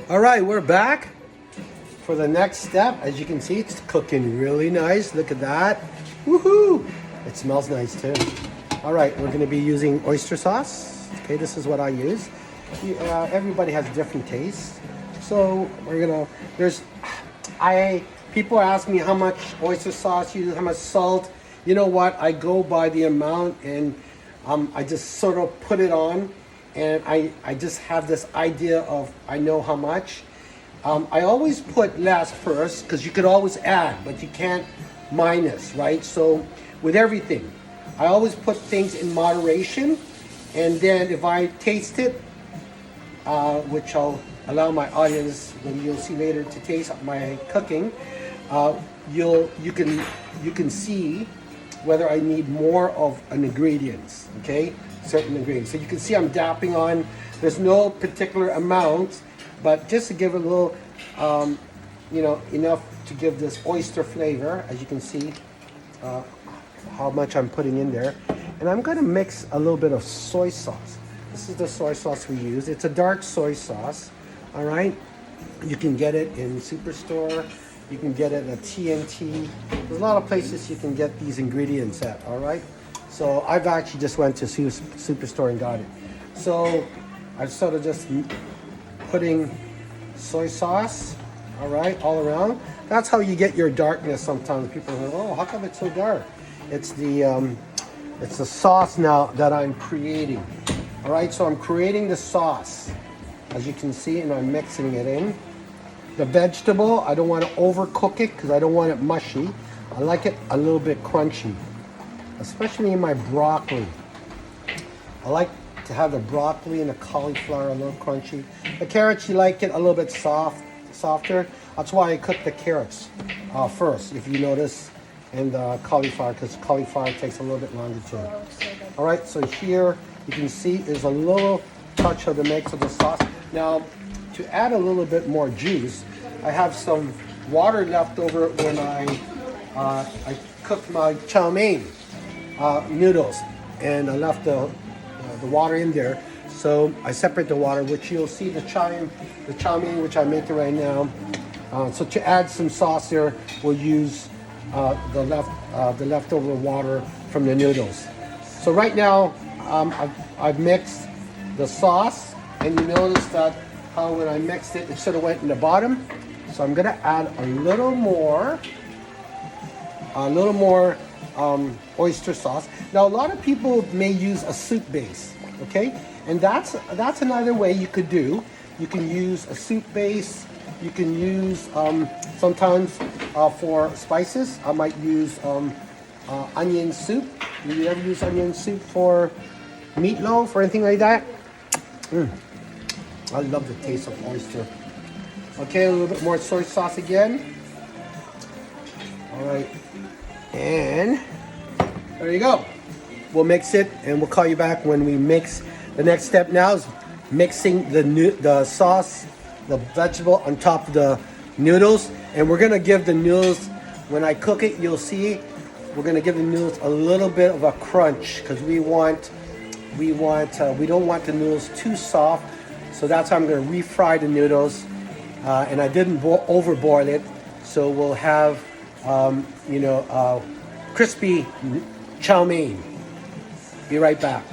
All right, we're back for the next step. As you can see, it's cooking really nice. Look at that. Woohoo! It smells nice too. All right, we're gonna be using oyster sauce. Okay, this is what I use. Everybody has different tastes. So people ask me how much oyster sauce you use, how much salt. You know what? I go by the amount, and I just sort of put it on, and I just have this idea of I know how much. I always put less first because you could always add, but you can't minus, right? So with everything, I always put things in moderation, and then if I taste it, which I'll allow my audience, when you'll see later, to taste my cooking, you can see whether I need more of an ingredients, okay? Certain ingredients. So you can see I'm dapping on. There's no particular amount, but just to give it a little, enough to give this oyster flavor. As you can see, how much I'm putting in there. And I'm gonna mix a little bit of soy sauce. This is the soy sauce we use. It's a dark soy sauce, all right? You can get it in Superstore. You can get it at TNT. There's a lot of places you can get these ingredients at, all right? So I've actually just went to Superstore and got it. So I'm sort of just putting soy sauce, all right, all around. That's how you get your darkness sometimes. People are like, oh, how come it's so dark? It's the sauce now that I'm creating. All right, so I'm creating the sauce, as you can see, and I'm mixing it in. The vegetable, I don't want to overcook it because I don't want it mushy. I like it a little bit crunchy, especially in my broccoli. I like to have the broccoli and the cauliflower a little crunchy. The carrots, you like it a little bit softer. That's why I cook the carrots first, if you notice, and the cauliflower, because cauliflower takes a little bit longer too. All right, so here you can see is a little touch of the mix of the sauce. Now, to add a little bit more juice, I have some water left over when I cooked my chow mein noodles, and I left the water in there. So I separate the water, which you'll see the chow mein, which I'm making right now. So to add some sauce there, we'll use the leftover water from the noodles. So right now, I've mixed the sauce, and you notice that how when I mixed it, it sort of went in the bottom. So I'm gonna add a little more oyster sauce. Now a lot of people may use a soup base, okay? And that's another way you could do. You can use a soup base. You can use sometimes for spices. I might use onion soup. You ever use onion soup for meatloaf or anything like that? I love the taste of oyster. Okay, a little bit more soy sauce again. All right, and there you go. We'll mix it, and we'll call you back when we mix. The next step now is mixing the sauce, the vegetable on top of the noodles, and we're gonna give the noodles, when I cook it, you'll see, we're gonna give the noodles a little bit of a crunch because we don't want the noodles too soft. So that's how I'm going to refry the noodles, and I didn't overboil it, so we'll have crispy chow mein. Be right back.